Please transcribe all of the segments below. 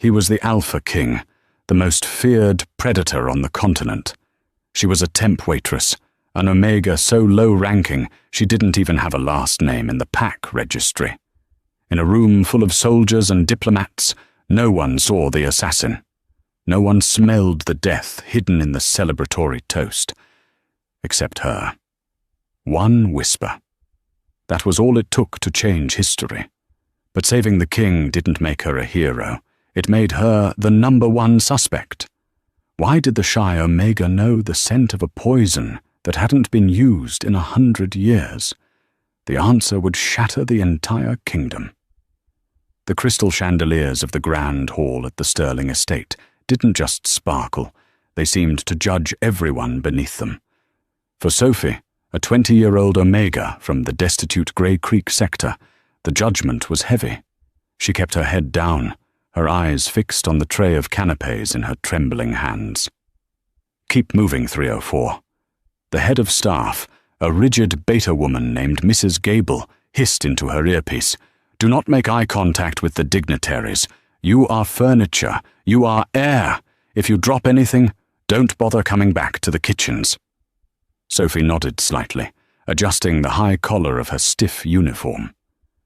He was the Alpha King, the most feared predator on the continent. She was a temp waitress, an Omega so low-ranking she didn't even have a last name in the pack registry. In a room full of soldiers and diplomats, no one saw the assassin. No one smelled the death hidden in the celebratory toast. Except her. One whisper. That was all it took to change history. But saving the king didn't make her a hero. It made her the #1 suspect. Why did the shy Omega know the scent of a poison that hadn't been used in 100 years? The answer would shatter the entire kingdom. The crystal chandeliers of the grand hall at the Sterling estate didn't just sparkle, they seemed to judge everyone beneath them. For Sophie, a 20-year-old Omega from the destitute Grey Creek sector, the judgment was heavy. She kept her head down, her eyes fixed on the tray of canapes in her trembling hands. "Keep moving, 304. The head of staff, a rigid beta woman named Mrs. Gable, hissed into her earpiece. "Do not make eye contact with the dignitaries. You are furniture. You are air. If you drop anything, don't bother coming back to the kitchens." Sophie nodded slightly, adjusting the high collar of her stiff uniform.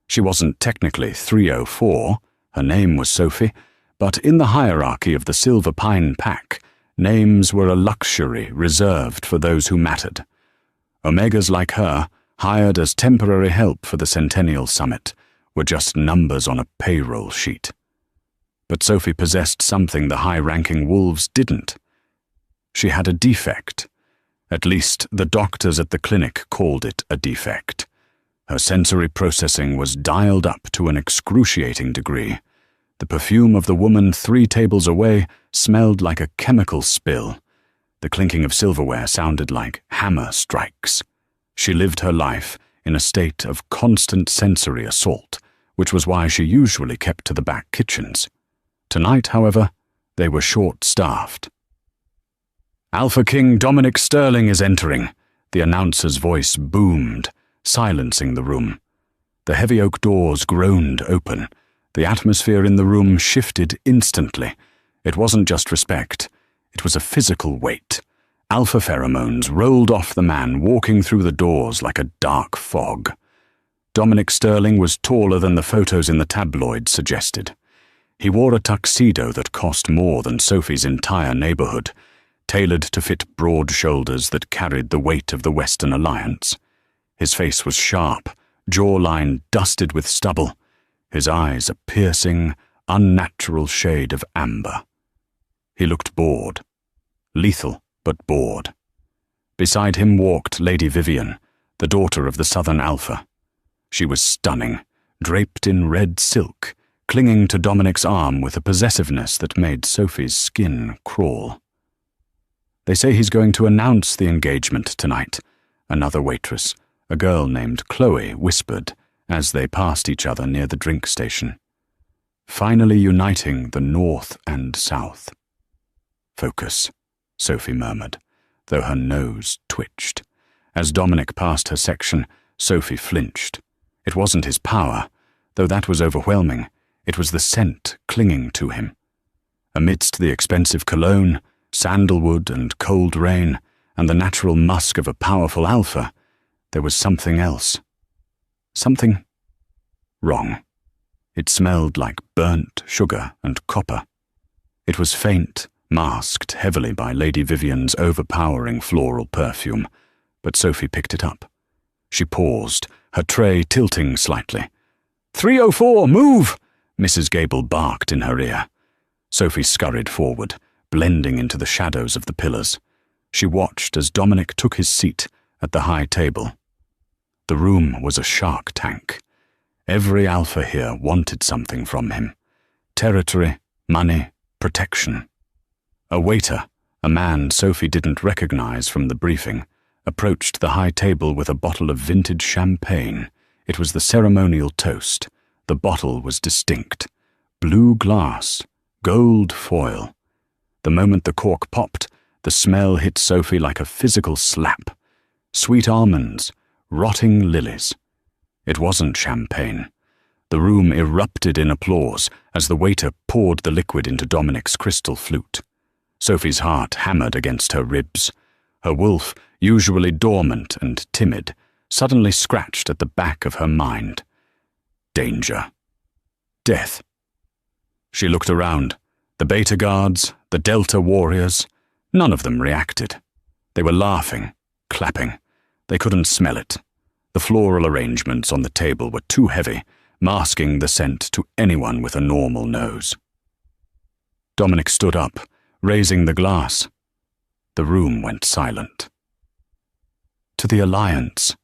She wasn't technically 304, her name was Sophie, but in the hierarchy of the Silver Pine Pack, names were a luxury reserved for those who mattered. Omegas like her, hired as temporary help for the Centennial Summit, were just numbers on a payroll sheet. But Sophie possessed something the high-ranking wolves didn't. She had a defect. At least the doctors at the clinic called it a defect. Her sensory processing was dialed up to an excruciating degree. The perfume of the woman 3 tables away smelled like a chemical spill. The clinking of silverware sounded like hammer strikes. She lived her life in a state of constant sensory assault, which was why she usually kept to the back kitchens. Tonight, however, they were short-staffed. "Alpha King Dominic Sterling is entering," the announcer's voice boomed, silencing the room. The heavy oak doors groaned open. The atmosphere in the room shifted instantly. It wasn't just respect. It was a physical weight. Alpha pheromones rolled off the man walking through the doors like a dark fog. Dominic Sterling was taller than the photos in the tabloids suggested. He wore a tuxedo that cost more than Sophie's entire neighborhood, tailored to fit broad shoulders that carried the weight of the Western Alliance. His face was sharp, jawline dusted with stubble, his eyes a piercing, unnatural shade of amber. He looked bored. Lethal, but bored. Beside him walked Lady Vivian, the daughter of the Southern Alpha. She was stunning, draped in red silk, clinging to Dominic's arm with a possessiveness that made Sophie's skin crawl. "They say he's going to announce the engagement tonight," another waitress, a girl named Chloe, whispered as they passed each other near the drink station. "Finally uniting the North and South." "Focus," Sophie murmured, though her nose twitched. As Dominic passed her section, Sophie flinched. It wasn't his power, though that was overwhelming. It was the scent clinging to him. Amidst the expensive cologne, sandalwood and cold rain, and the natural musk of a powerful alpha, there was something else. Something wrong. It smelled like burnt sugar and copper. It was faint, masked heavily by Lady Vivian's overpowering floral perfume, but Sophie picked it up. She paused, her tray tilting slightly. 304, move! Mrs. Gable barked in her ear. Sophie scurried forward, blending into the shadows of the pillars. She watched as Dominic took his seat at the high table. The room was a shark tank. Every alpha here wanted something from him. Territory, money, protection. A waiter, a man Sophie didn't recognize from the briefing, approached the high table with a bottle of vintage champagne. It was the ceremonial toast. The bottle was distinct. Blue glass, gold foil. The moment the cork popped, the smell hit Sophie like a physical slap. Sweet almonds, rotting lilies. It wasn't champagne. The room erupted in applause as the waiter poured the liquid into Dominic's crystal flute. Sophie's heart hammered against her ribs. Her wolf, usually dormant and timid, suddenly scratched at the back of her mind. Danger. Death. She looked around. The Beta Guards, the Delta warriors, none of them reacted. They were laughing, clapping. They couldn't smell it. The floral arrangements on the table were too heavy, masking the scent to anyone with a normal nose. Dominic stood up, raising the glass. The room went silent. "To the Alliance,"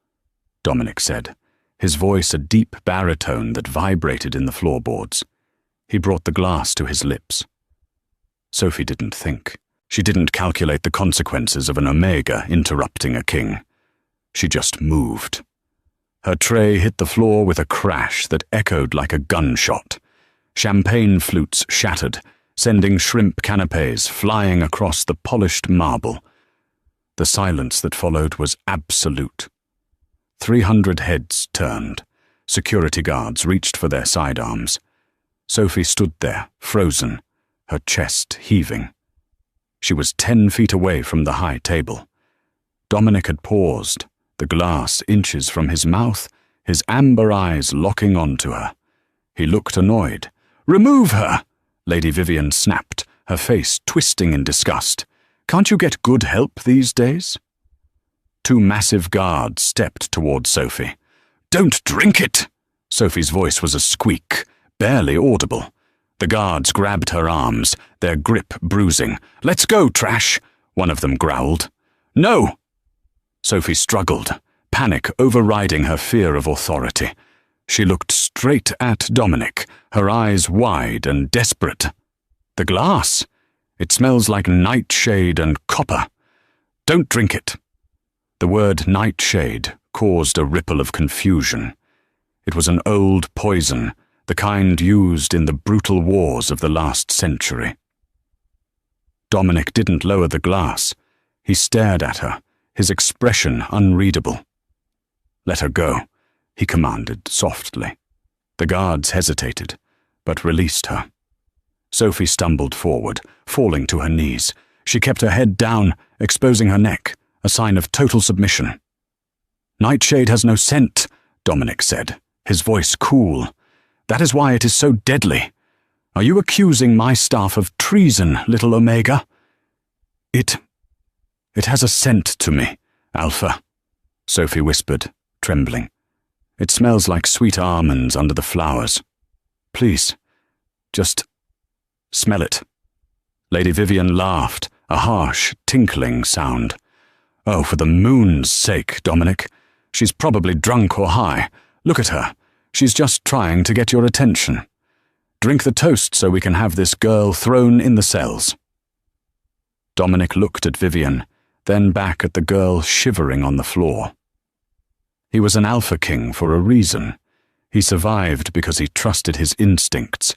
Dominic said, his voice a deep baritone that vibrated in the floorboards. He brought the glass to his lips. Sophie didn't think. She didn't calculate the consequences of an Omega interrupting a king. She just moved. Her tray hit the floor with a crash that echoed like a gunshot. Champagne flutes shattered, sending shrimp canapes flying across the polished marble. The silence that followed was absolute. 300 heads turned. Security guards reached for their sidearms. Sophie stood there, frozen, her chest heaving. She was 10 feet away from the high table. Dominic had paused, the glass inches from his mouth, his amber eyes locking onto her. He looked annoyed. "Remove her!" Lady Vivian snapped, her face twisting in disgust. "Can't you get good help these days?" 2 massive guards stepped toward Sophie. "Don't drink it!" Sophie's voice was a squeak, barely audible. The guards grabbed her arms, their grip bruising. "Let's go, trash!" one of them growled. "No!" Sophie struggled, panic overriding her fear of authority. She looked straight at Dominic, her eyes wide and desperate. "The glass! It smells like nightshade and copper. Don't drink it." The word nightshade caused a ripple of confusion. It was an old poison, the kind used in the brutal wars of the last century. Dominic didn't lower the glass. He stared at her, his expression unreadable. "Let her go," he commanded softly. The guards hesitated, but released her. Sophie stumbled forward, falling to her knees. She kept her head down, exposing her neck, a sign of total submission. "Nightshade has no scent," Dominic said, his voice cool. "That is why it is so deadly. Are you accusing my staff of treason, little Omega?" It has a scent to me, Alpha," Sophie whispered, trembling. "It smells like sweet almonds under the flowers. Please, just smell it." Lady Vivian laughed, a harsh, tinkling sound. "Oh, for the moon's sake, Dominic. She's probably drunk or high. Look at her. She's just trying to get your attention. Drink the toast so we can have this girl thrown in the cells." Dominic looked at Vivian, then back at the girl shivering on the floor. He was an Alpha King for a reason. He survived because he trusted his instincts.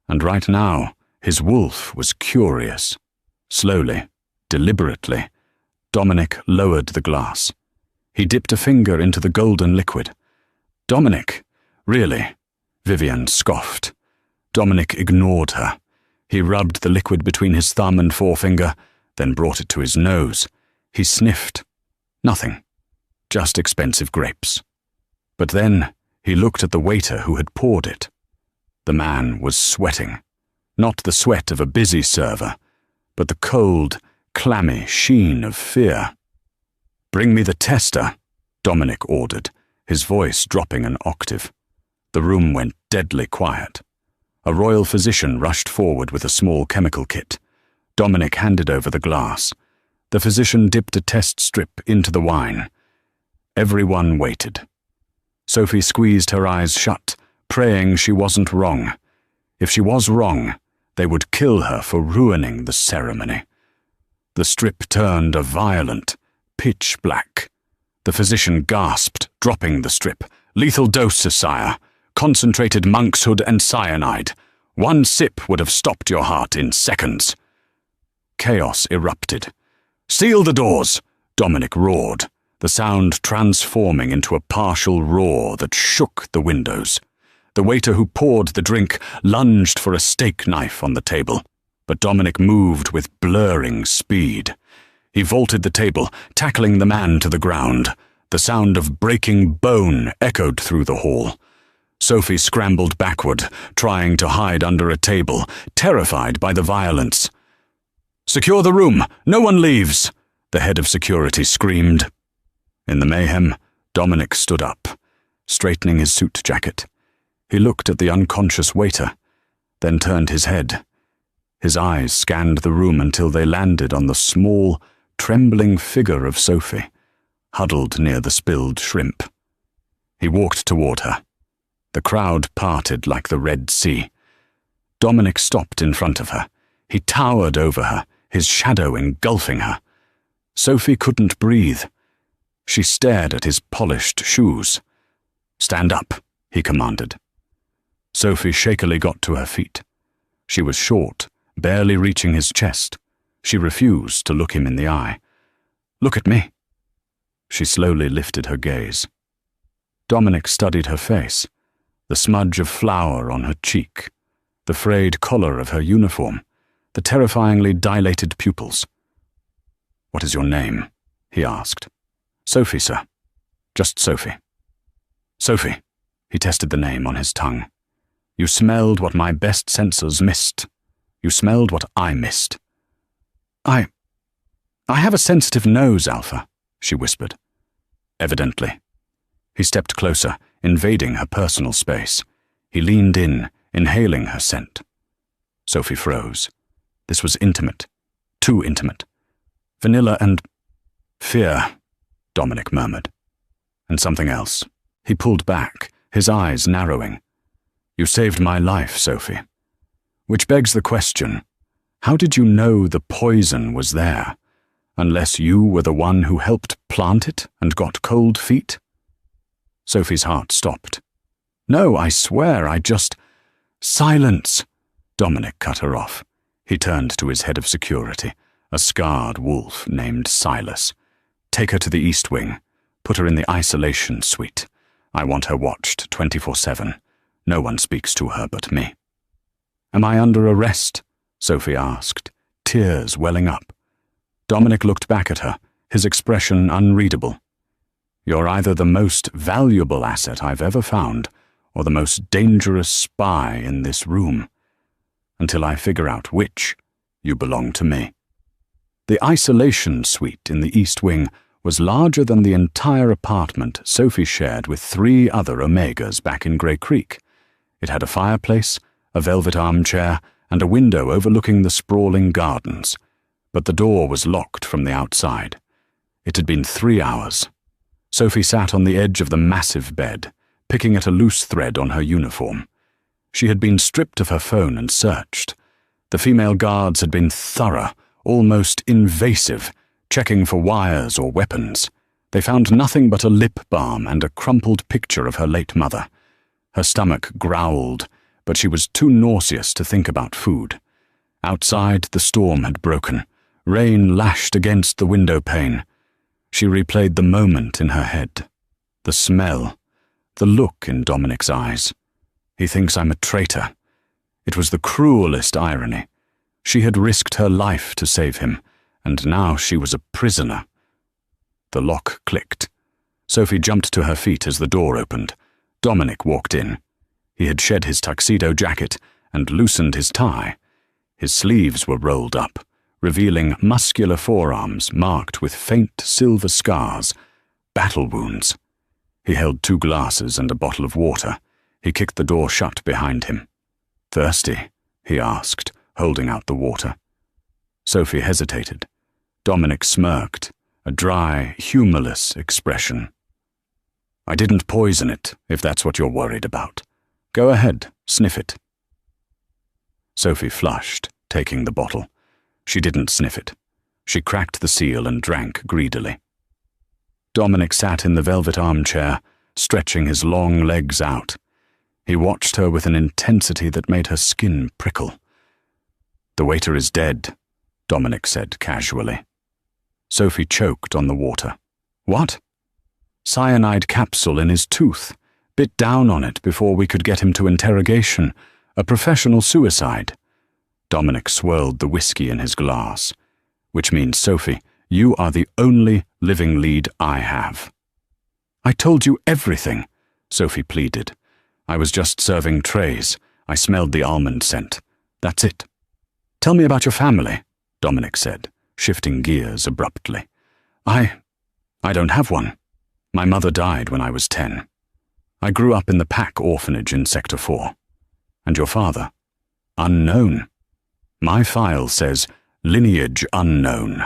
And right now, his wolf was curious. Slowly, deliberately, Dominic lowered the glass. He dipped a finger into the golden liquid. "Dominic, really?" Vivian scoffed. Dominic ignored her. He rubbed the liquid between his thumb and forefinger, then brought it to his nose. He sniffed. Nothing. Just expensive grapes. But then he looked at the waiter who had poured it. The man was sweating. Not the sweat of a busy server, but the cold, clammy sheen of fear. "Bring me the tester," Dominic ordered, his voice dropping an octave. The room went deadly quiet. A royal physician rushed forward with a small chemical kit. Dominic handed over the glass. The physician dipped a test strip into the wine. Everyone waited. Sophie squeezed her eyes shut, praying she wasn't wrong. If she was wrong, they would kill her for ruining the ceremony. The strip turned a violent, pitch black. The physician gasped, dropping the strip. "Lethal dose, sire. Concentrated monkshood and cyanide. 1 sip would have stopped your heart in seconds." Chaos erupted. "Seal the doors!" Dominic roared, the sound transforming into a partial roar that shook the windows. The waiter who poured the drink lunged for a steak knife on the table, but Dominic moved with blurring speed. He vaulted the table, tackling the man to the ground. The sound of breaking bone echoed through the hall. Sophie scrambled backward, trying to hide under a table, terrified by the violence. "Secure the room! No one leaves!" the head of security screamed. In the mayhem, Dominic stood up, straightening his suit jacket. He looked at the unconscious waiter, then turned his head. His eyes scanned the room until they landed on the small, trembling figure of Sophie, huddled near the spilled shrimp. He walked toward her. The crowd parted like the Red Sea. Dominic stopped in front of her. He towered over her, his shadow engulfing her. Sophie couldn't breathe. She stared at his polished shoes. "Stand up," he commanded. Sophie shakily got to her feet. She was short, barely reaching his chest. She refused to look him in the eye. "Look at me." She slowly lifted her gaze. Dominic studied her face, the smudge of flour on her cheek, the frayed collar of her uniform, the terrifyingly dilated pupils. "What is your name?" he asked. "Sophie, sir. Just Sophie." "Sophie," he tested the name on his tongue. "You smelled what my best sensors missed. You smelled what I missed." I have a sensitive nose, Alpha," she whispered. "Evidently." He stepped closer, invading her personal space. He leaned in, inhaling her scent. Sophie froze. This was intimate. Too intimate. "Vanilla and fear," Dominic murmured. "And something else." He pulled back, his eyes narrowing. "You saved my life, Sophie. Which begs the question, how did you know the poison was there, unless you were the one who helped plant it and got cold feet?" Sophie's heart stopped. "No, I swear, I just—" "Silence!" Dominic cut her off. He turned to his head of security, a scarred wolf named Silas. "Take her to the East Wing. Put her in the isolation suite. I want her watched 24/7. No one speaks to her but me." "Am I under arrest?" Sophie asked, tears welling up. Dominic looked back at her, his expression unreadable. "You're either the most valuable asset I've ever found, or the most dangerous spy in this room. Until I figure out which, you belong to me." The isolation suite in the East Wing was larger than the entire apartment Sophie shared with 3 other Omegas back in Grey Creek. It had a fireplace, a velvet armchair, and a window overlooking the sprawling gardens, but the door was locked from the outside. It had been 3 hours. Sophie sat on the edge of the massive bed, picking at a loose thread on her uniform. She had been stripped of her phone and searched. The female guards had been thorough, almost invasive, checking for wires or weapons. They found nothing but a lip balm and a crumpled picture of her late mother. Her stomach growled, but she was too nauseous to think about food. Outside, the storm had broken. Rain lashed against the window pane. She replayed the moment in her head. The smell, the look in Dominic's eyes. He thinks I'm a traitor. It was the cruelest irony. She had risked her life to save him, and now she was a prisoner. The lock clicked. Sophie jumped to her feet as the door opened. Dominic walked in. He had shed his tuxedo jacket and loosened his tie. His sleeves were rolled up, revealing muscular forearms marked with faint silver scars, battle wounds. He held 2 glasses and a bottle of water. He kicked the door shut behind him. "Thirsty?" he asked, holding out the water. Sophie hesitated. Dominic smirked, a dry, humorless expression. "I didn't poison it, if that's what you're worried about. Go ahead, sniff it." Sophie flushed, taking the bottle. She didn't sniff it. She cracked the seal and drank greedily. Dominic sat in the velvet armchair, stretching his long legs out. He watched her with an intensity that made her skin prickle. "The waiter is dead," Dominic said casually. Sophie choked on the water. "What?" "Cyanide capsule in his tooth. bit down on it before we could get him to interrogation. A professional suicide. Dominic swirled the whiskey in his glass. Which means, Sophie, you are the only living lead I have. I told you everything, Sophie pleaded. I was just serving trays. I smelled the almond scent. That's it. Tell me about your family, Dominic said, shifting gears abruptly. I don't have one. My mother died when I was 10. I grew up in the Pack orphanage in Sector 4. And your father? Unknown. My file says, lineage unknown.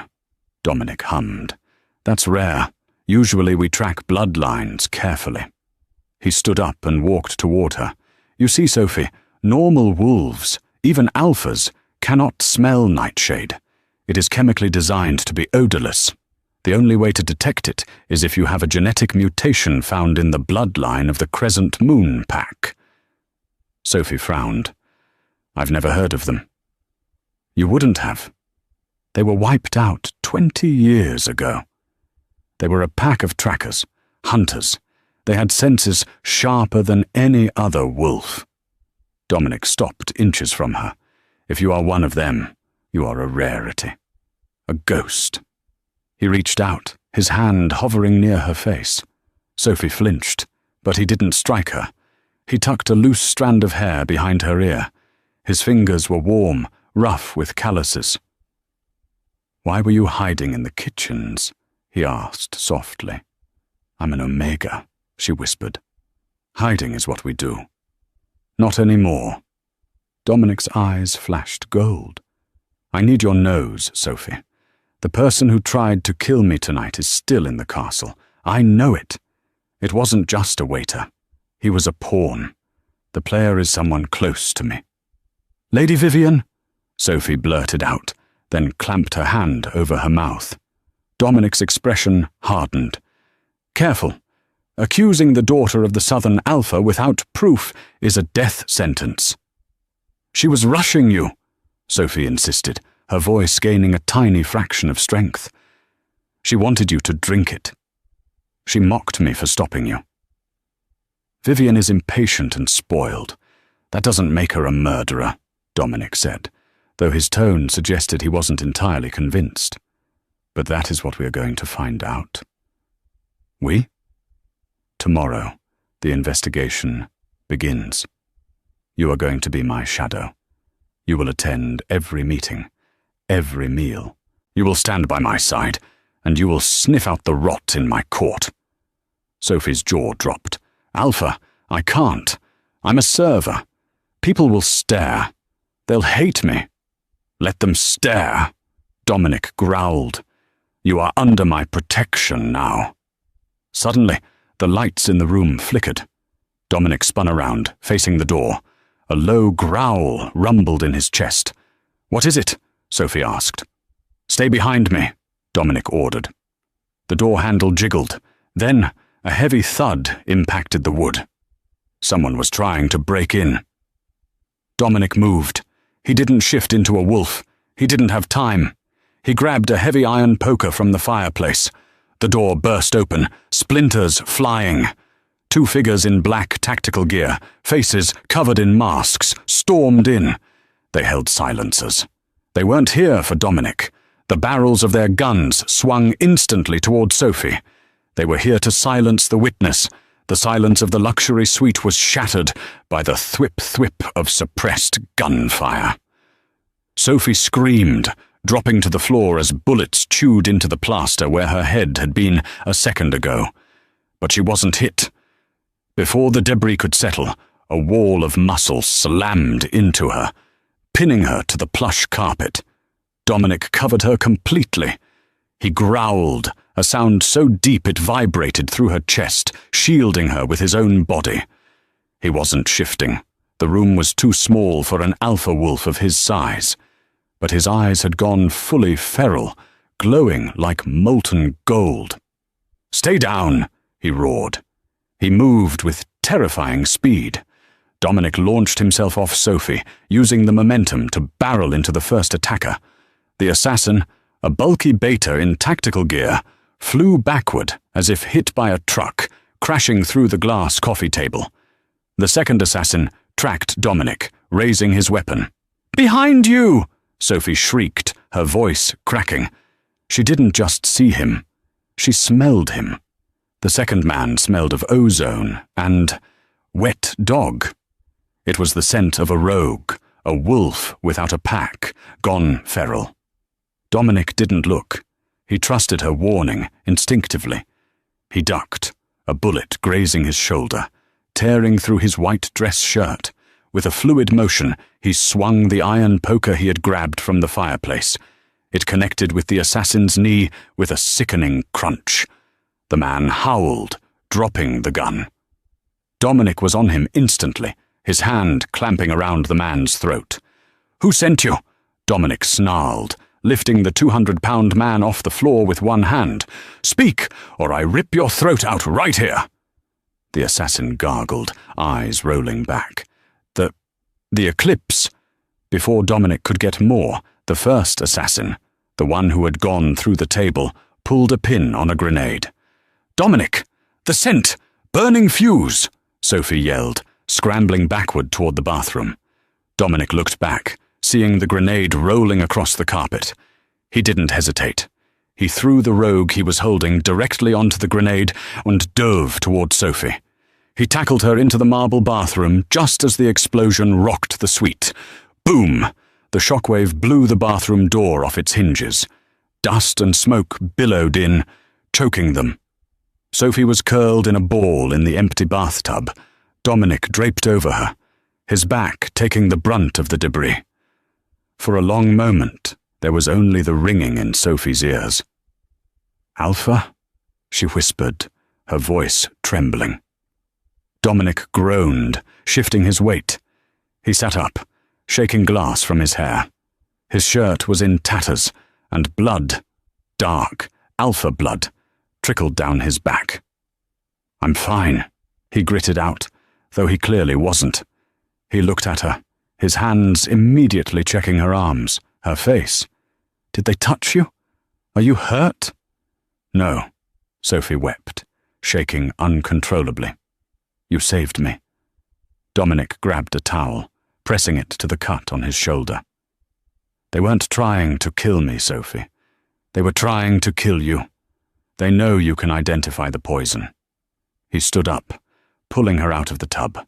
Dominic hummed. That's rare. Usually we track bloodlines carefully. He stood up and walked toward her. You see, Sophie, normal wolves, even alphas, cannot smell nightshade. It is chemically designed to be odorless. The only way to detect it is if you have a genetic mutation found in the bloodline of the Crescent Moon Pack. Sophie frowned. I've never heard of them. You wouldn't have. They were wiped out 20 years ago. They were a pack of trackers, hunters. They had senses sharper than any other wolf. Dominic stopped inches from her. If you are one of them, you are a rarity. A ghost. He reached out, his hand hovering near her face. Sophie flinched, but he didn't strike her. He tucked a loose strand of hair behind her ear. His fingers were warm, rough with calluses. Why were you hiding in the kitchens? He asked softly. I'm an Omega, she whispered. Hiding is what we do. Not anymore. Dominic's eyes flashed gold. I need your nose, Sophie. The person who tried to kill me tonight is still in the castle. I know it. It wasn't just a waiter. He was a pawn. The player is someone close to me. Lady Vivian? Sophie blurted out, then clamped her hand over her mouth. Dominic's expression hardened. Careful. Accusing the daughter of the Southern Alpha without proof is a death sentence. She was rushing you, Sophie insisted, her voice gaining a tiny fraction of strength. She wanted you to drink it. She mocked me for stopping you. Vivian is impatient and spoiled. That doesn't make her a murderer, Dominic said, though his tone suggested he wasn't entirely convinced. But that is what we are going to find out. We? Tomorrow, the investigation begins. You are going to be my shadow. You will attend every meeting, every meal. You will stand by my side, and you will sniff out the rot in my court. Sophie's jaw dropped. Alpha, I can't. I'm a server. People will stare. They'll hate me. Let them stare, Dominic growled. You are under my protection now. Suddenly, the lights in the room flickered. Dominic spun around, facing the door. A low growl rumbled in his chest. What is it? Sophie asked. Stay behind me, Dominic ordered. The door handle jiggled. Then, a heavy thud impacted the wood. Someone was trying to break in. Dominic moved. He didn't shift into a wolf. He didn't have time. He grabbed a heavy iron poker from the fireplace. The door burst open, splinters flying. Two figures in black tactical gear, faces covered in masks, stormed in. They held silencers. They weren't here for Dominic. The barrels of their guns swung instantly toward Sophie. They were here to silence the witness. The silence of the luxury suite was shattered by the thwip-thwip of suppressed gunfire. Sophie screamed, dropping to the floor as bullets chewed into the plaster where her head had been a second ago. But she wasn't hit. Before the debris could settle, a wall of muscle slammed into her, pinning her to the plush carpet. Dominic covered her completely. He growled, a sound so deep it vibrated through her chest, shielding her with his own body. He wasn't shifting. The room was too small for an alpha wolf of his size. But his eyes had gone fully feral, glowing like molten gold. Stay down, he roared. He moved with terrifying speed. Dominic launched himself off Sophie, using the momentum to barrel into the first attacker. The assassin, a bulky beta in tactical gear, flew backward as if hit by a truck, crashing through the glass coffee table. The second assassin tracked Dominic, raising his weapon. "Behind you!" Sophie shrieked, her voice cracking. She didn't just see him. She smelled him. The second man smelled of ozone and wet dog. It was the scent of a rogue, a wolf without a pack, gone feral. Dominic didn't look. He trusted her warning instinctively. He ducked, a bullet grazing his shoulder, tearing through his white dress shirt. With a fluid motion, he swung the iron poker he had grabbed from the fireplace. It connected with the assassin's knee with a sickening crunch. The man howled, dropping the gun. Dominic was on him instantly, his hand clamping around the man's throat. "Who sent you?" Dominic snarled, lifting the 200-pound man off the floor with one hand. "Speak, or I rip your throat out right here." The assassin gargled, eyes rolling back. The eclipse. Before Dominic could get more, the first assassin, the one who had gone through the table, pulled a pin on a grenade. "Dominic! The scent! Burning fuse!" Sophie yelled, scrambling backward toward the bathroom. Dominic looked back, seeing the grenade rolling across the carpet. He didn't hesitate. He threw the rogue he was holding directly onto the grenade and dove toward Sophie. He tackled her into the marble bathroom just as the explosion rocked the suite. Boom! The shockwave blew the bathroom door off its hinges. Dust and smoke billowed in, choking them. Sophie was curled in a ball in the empty bathtub, Dominic draped over her, his back taking the brunt of the debris. For a long moment, there was only the ringing in Sophie's ears. "Alpha?" she whispered, her voice trembling. Dominic groaned, shifting his weight. He sat up, shaking glass from his hair. His shirt was in tatters, and blood, dark, alpha blood, trickled down his back. "I'm fine," he gritted out, though he clearly wasn't. He looked at her, his hands immediately checking her arms, her face. "Did they touch you? Are you hurt?" "No," Sophie wept, shaking uncontrollably. "You saved me." Dominic grabbed a towel, pressing it to the cut on his shoulder. "They weren't trying to kill me, Sophie. They were trying to kill you. They know you can identify the poison." He stood up, pulling her out of the tub.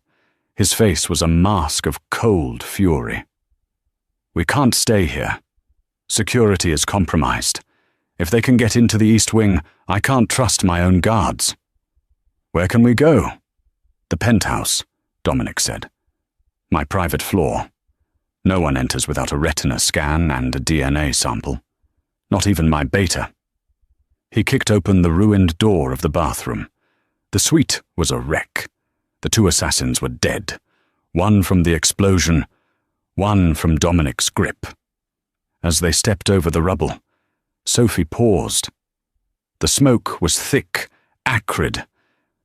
His face was a mask of cold fury. "We can't stay here. Security is compromised. If they can get into the East Wing, I can't trust my own guards." "Where can we go?" "The penthouse," Dominic said. "My private floor. No one enters without a retina scan and a DNA sample. Not even my beta." He kicked open the ruined door of the bathroom. The suite was a wreck. The two assassins were dead, one from the explosion, one from Dominic's grip. As they stepped over the rubble, Sophie paused. The smoke was thick, acrid,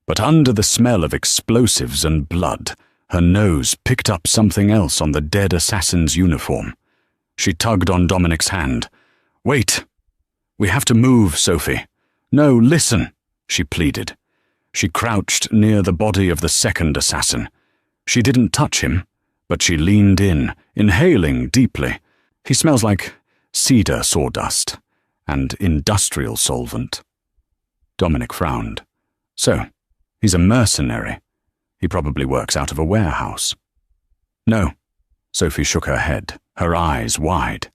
but under the smell of explosives and blood, her nose picked up something else on the dead assassin's uniform. She tugged on Dominic's hand. "Wait! We have to move, Sophie. No, listen," she pleaded. She crouched near the body of the second assassin. She didn't touch him, but she leaned in, inhaling deeply. "He smells like cedar sawdust and industrial solvent." Dominic frowned. "So, he's a mercenary. He probably works out of a warehouse." "No," Sophie shook her head, her eyes wide.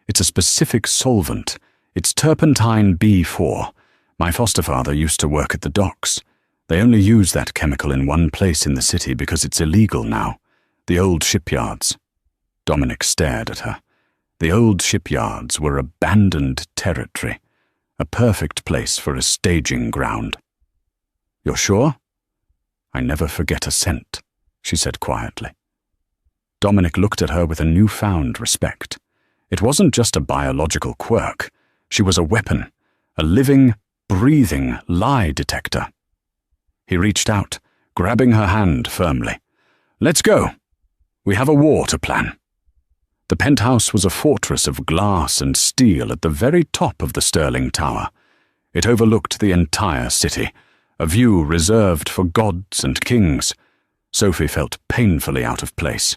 "It's a specific solvent. It's turpentine B4. My foster father used to work at the docks. They only use that chemical in one place in the city because it's illegal now. The old shipyards." Dominic stared at her. The old shipyards were abandoned territory, a perfect place for a staging ground. "You're sure?" "I never forget a scent," she said quietly. Dominic looked at her with a newfound respect. It wasn't just a biological quirk. She was a weapon, a living, breathing lie detector. He reached out, grabbing her hand firmly. "Let's go. We have a war to plan." The penthouse was a fortress of glass and steel at the very top of the Sterling Tower. It overlooked the entire city, a view reserved for gods and kings. Sophie felt painfully out of place.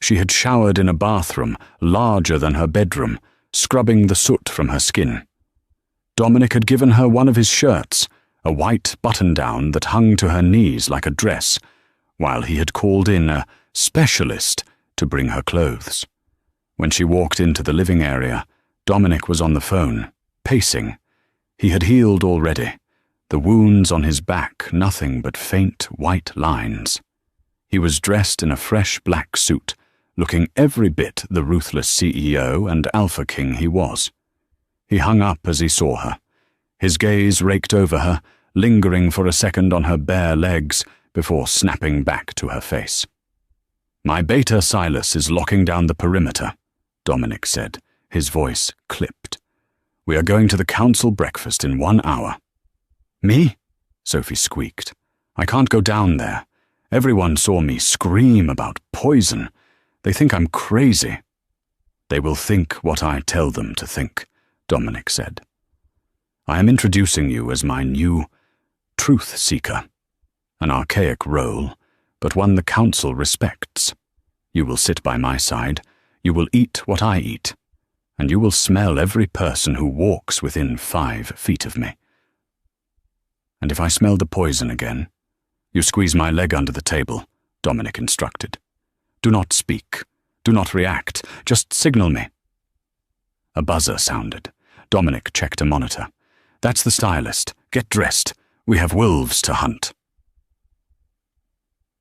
She had showered in a bathroom larger than her bedroom, scrubbing the soot from her skin. Dominic had given her one of his shirts, a white button-down that hung to her knees like a dress, while he had called in a specialist to bring her clothes. When she walked into the living area, Dominic was on the phone, pacing. He had healed already, the wounds on his back nothing but faint white lines. He was dressed in a fresh black suit, looking every bit the ruthless CEO and alpha king he was. He hung up as he saw her. His gaze raked over her, lingering for a second on her bare legs before snapping back to her face. "My beta Silas is locking down the perimeter," Dominic said, his voice clipped. "We are going to the council breakfast in 1 hour." "Me?" Sophie squeaked. "I can't go down there. Everyone saw me scream about poison. They think I'm crazy." "They will think what I tell them to think," Dominic said. "I am introducing you as my new truth seeker. An archaic role, but one the council respects. You will sit by my side, you will eat what I eat, and you will smell every person who walks within 5 feet of me. And if I smell the poison again, you squeeze my leg under the table," Dominic instructed. "Do not speak, do not react, just signal me." A buzzer sounded. Dominic checked a monitor. "That's the stylist. Get dressed. We have wolves to hunt."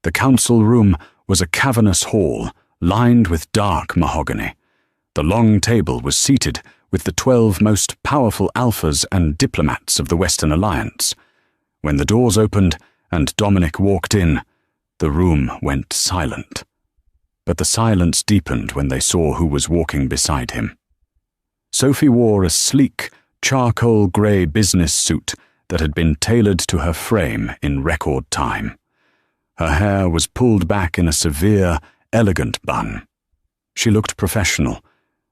The council room was a cavernous hall lined with dark mahogany. The long table was seated with the 12 most powerful alphas and diplomats of the Western Alliance. When the doors opened and Dominic walked in, the room went silent. But the silence deepened when they saw who was walking beside him. Sophie wore a sleek, charcoal grey business suit that had been tailored to her frame in record time. Her hair was pulled back in a severe, elegant bun. She looked professional,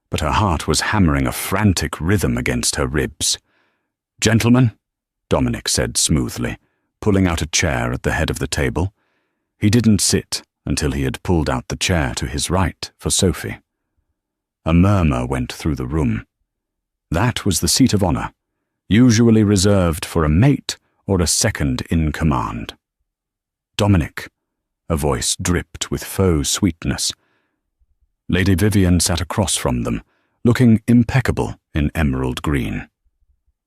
but her heart was hammering a frantic rhythm against her ribs. "Gentlemen," Dominic said smoothly, pulling out a chair at the head of the table. He didn't sit until he had pulled out the chair to his right for Sophie. A murmur went through the room. That was the seat of honor, usually reserved for a mate or a second in command. "Dominic," a voice dripped with faux sweetness. Lady Vivian sat across from them, looking impeccable in emerald green.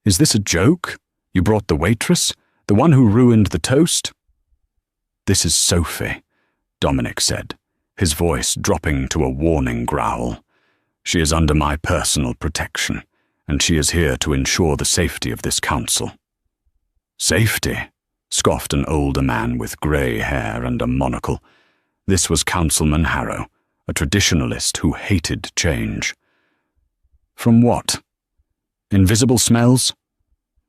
"Is this a joke? You brought the waitress? The one who ruined the toast?" "This is Sophie," Dominic said, his voice dropping to a warning growl. "She is under my personal protection, and she is here to ensure the safety of this council." "Safety?" scoffed an older man with grey hair and a monocle. This was Councilman Harrow, a traditionalist who hated change. "From what? Invisible smells?"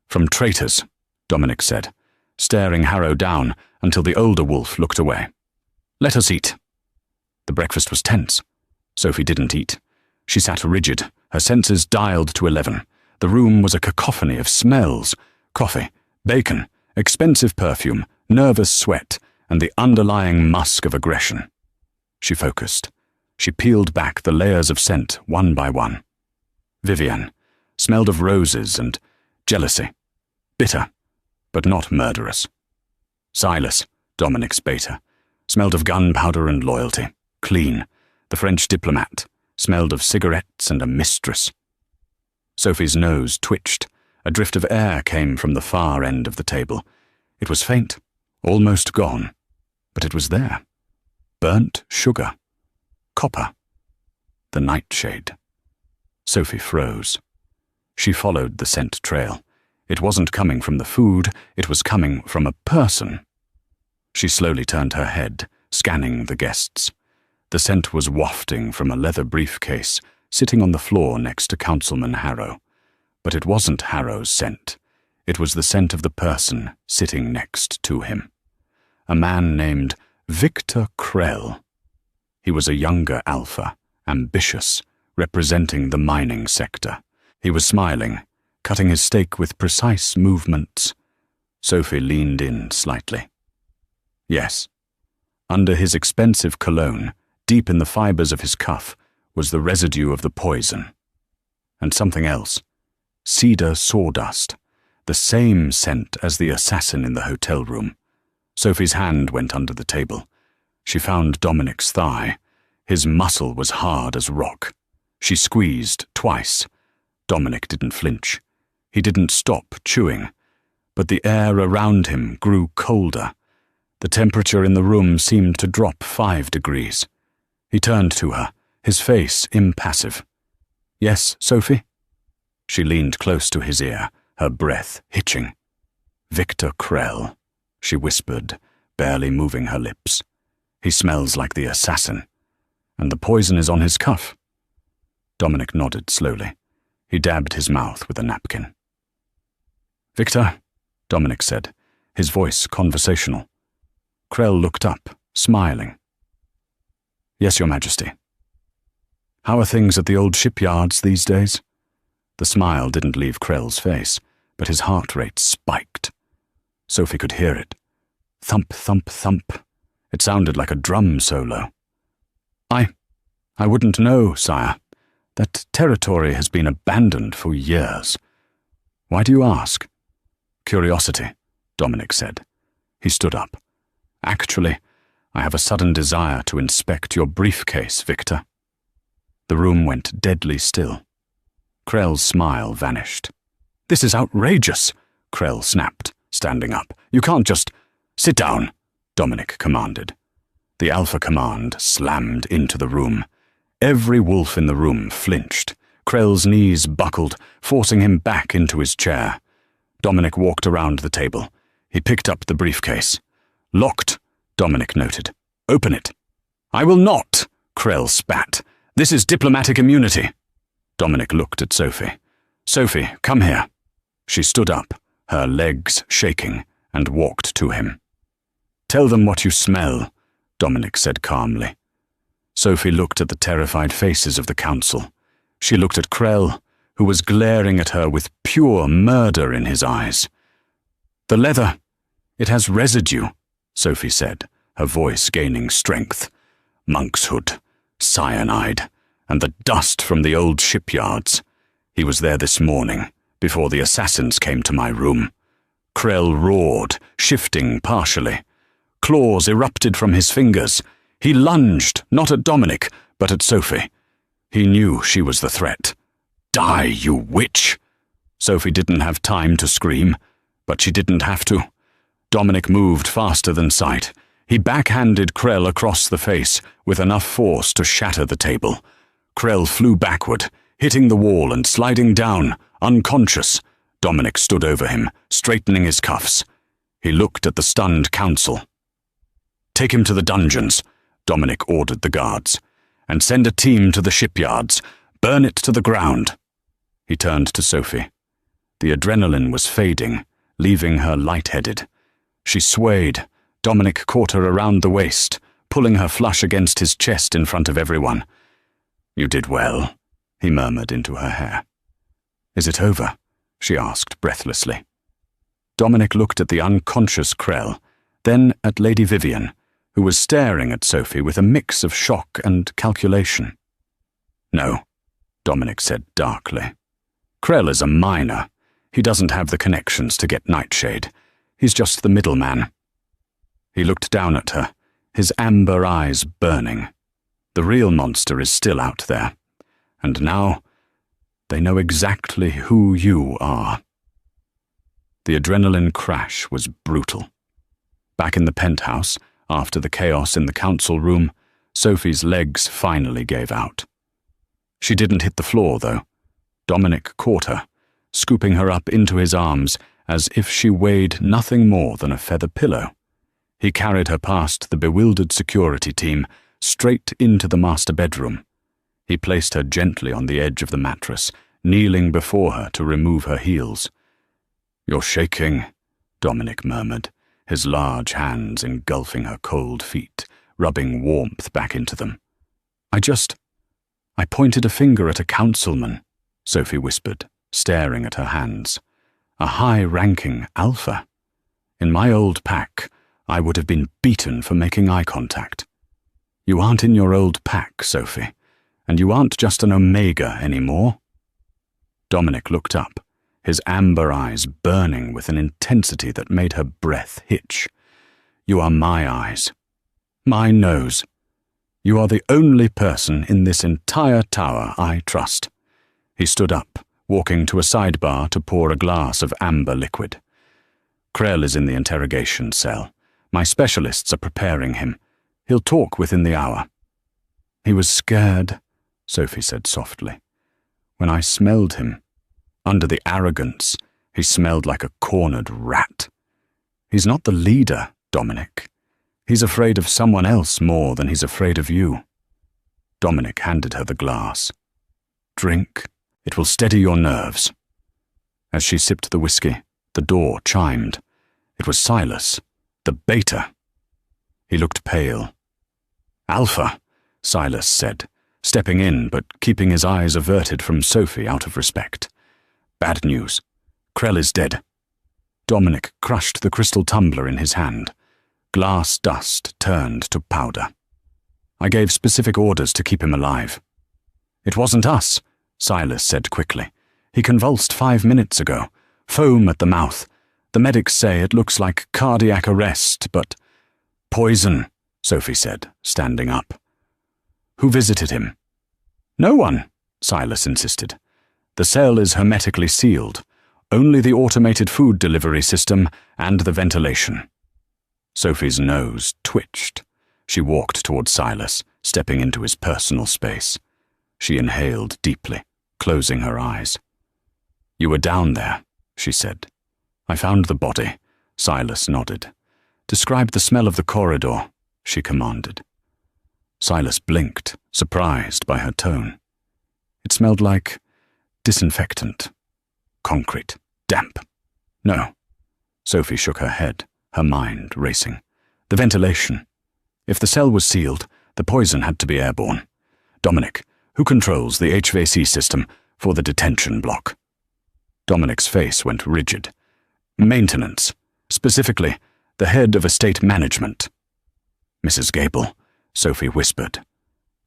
"From traitors," Dominic said, staring Harrow down until the older wolf looked away. "Let us eat." The breakfast was tense. Sophie didn't eat. She sat rigid, her senses dialed to 11. The room was a cacophony of smells: coffee, bacon, expensive perfume, nervous sweat, and the underlying musk of aggression. She focused. She peeled back the layers of scent one by one. Vivian smelled of roses and jealousy. Bitter, but not murderous. Silas, Dominic's beta, smelled of gunpowder and loyalty. Clean. The French diplomat smelled of cigarettes and a mistress. Sophie's nose twitched. A drift of air came from the far end of the table. It was faint, almost gone, but it was there. Burnt sugar. Copper. The nightshade. Sophie froze. She followed the scent trail. It wasn't coming from the food, it was coming from a person. She slowly turned her head, scanning the guests. The scent was wafting from a leather briefcase sitting on the floor next to Councilman Harrow. But it wasn't Harrow's scent. It was the scent of the person sitting next to him. A man named Victor Krell. He was a younger alpha, ambitious, representing the mining sector. He was smiling, cutting his steak with precise movements. Sophie leaned in slightly. Yes. Under his expensive cologne, deep in the fibers of his cuff, was the residue of the poison. And something else. Cedar sawdust. The same scent as the assassin in the hotel room. Sophie's hand went under the table. She found Dominic's thigh. His muscle was hard as rock. She squeezed twice. Dominic didn't flinch. He didn't stop chewing. But the air around him grew colder. The temperature in the room seemed to drop 5 degrees. He turned to her, his face impassive. "Yes, Sophie?" She leaned close to his ear, her breath hitching. "Victor Krell," she whispered, barely moving her lips. "He smells like the assassin. And the poison is on his cuff." Dominic nodded slowly. He dabbed his mouth with a napkin. "Victor," Dominic said, his voice conversational. Krell looked up, smiling. "Yes, Your Majesty." "How are things at the old shipyards these days?" The smile didn't leave Krell's face, but his heart rate spiked. Sophie could hear it. Thump, thump, thump. It sounded like a drum solo. I wouldn't know, sire. That territory has been abandoned for years. Why do you ask?" "Curiosity," Dominic said. He stood up. "Actually, I have a sudden desire to inspect your briefcase, Victor." The room went deadly still. Krell's smile vanished. "This is outrageous," Krell snapped, standing up. "You can't just—" "Sit down," Dominic commanded. The Alpha command slammed into the room. Every wolf in the room flinched. Krell's knees buckled, forcing him back into his chair. Dominic walked around the table. He picked up the briefcase. "Locked," Dominic noted. "Open it." "I will not," Krell spat. "This is diplomatic immunity." Dominic looked at Sophie. "Sophie, come here." She stood up, her legs shaking, and walked to him. "Tell them what you smell," Dominic said calmly. Sophie looked at the terrified faces of the council. She looked at Krell, who was glaring at her with pure murder in his eyes. "The leather, it has residue," Sophie said, her voice gaining strength. "Monkshood, cyanide, and the dust from the old shipyards. He was there this morning, before the assassins came to my room." Krell roared, shifting partially. Claws erupted from his fingers. He lunged, not at Dominic, but at Sophie. He knew she was the threat. "Die, you witch!" Sophie didn't have time to scream, but she didn't have to. Dominic moved faster than sight. He backhanded Krell across the face with enough force to shatter the table. Krell flew backward, hitting the wall and sliding down, unconscious. Dominic stood over him, straightening his cuffs. He looked at the stunned council. "Take him to the dungeons," Dominic ordered the guards, "and send a team to the shipyards. Burn it to the ground." He turned to Sophie. The adrenaline was fading, leaving her lightheaded. She swayed. Dominic caught her around the waist, pulling her flush against his chest in front of everyone. "You did well," he murmured into her hair. "Is it over?" she asked breathlessly. Dominic looked at the unconscious Krell, then at Lady Vivian, who was staring at Sophie with a mix of shock and calculation. "No," Dominic said darkly. "Krell is a minor. He doesn't have the connections to get Nightshade. He's just the middleman." He looked down at her, his amber eyes burning. The real monster is still out there. And now, they know exactly who you are. The adrenaline crash was brutal. Back in the penthouse, after the chaos in the council room, Sophie's legs finally gave out. She didn't hit the floor, though. Dominic caught her, scooping her up into his arms as if she weighed nothing more than a feather pillow. He carried her past the bewildered security team, straight into the master bedroom. He placed her gently on the edge of the mattress, kneeling before her to remove her heels. "You're shaking," Dominic murmured, his large hands engulfing her cold feet, rubbing warmth back into them. I pointed a finger at a councilman," Sophie whispered, staring at her hands. "A high-ranking alpha." In my old pack, I would have been beaten for making eye contact. You aren't in your old pack, Sophie, and you aren't just an Omega anymore. Dominic looked up, his amber eyes burning with an intensity that made her breath hitch. You are my eyes, my nose. You are the only person in this entire tower I trust. He stood up, walking to a sidebar to pour a glass of amber liquid. Krell is in the interrogation cell. My specialists are preparing him. He'll talk within the hour. He was scared, Sophie said softly. When I smelled him, under the arrogance, he smelled like a cornered rat. He's not the leader, Dominic. He's afraid of someone else more than he's afraid of you. Dominic handed her the glass. Drink. It will steady your nerves. As she sipped the whiskey, the door chimed. It was Silas, the beta. He looked pale. Alpha, Silas said, stepping in but keeping his eyes averted from Sophie out of respect. Bad news. Krell is dead. Dominic crushed the crystal tumbler in his hand. Glass dust turned to powder. I gave specific orders to keep him alive. It wasn't us, Silas said quickly. He convulsed 5 minutes ago. Foam at the mouth. The medics say it looks like cardiac arrest, but... Poison, Sophie said, standing up. Who visited him? No one, Silas insisted. The cell is hermetically sealed. Only the automated food delivery system and the ventilation. Sophie's nose twitched. She walked toward Silas, stepping into his personal space. She inhaled deeply, closing her eyes. You were down there, she said. I found the body. Silas nodded. Describe the smell of the corridor, she commanded. Silas blinked, surprised by her tone. It smelled like disinfectant. Concrete. Damp. No. Sophie shook her head, her mind racing. The ventilation. If the cell was sealed, the poison had to be airborne. Dominic, who controls the HVAC system for the detention block? Dominic's face went rigid. Maintenance. Specifically, the head of estate management. Mrs. Gable, Sophie whispered.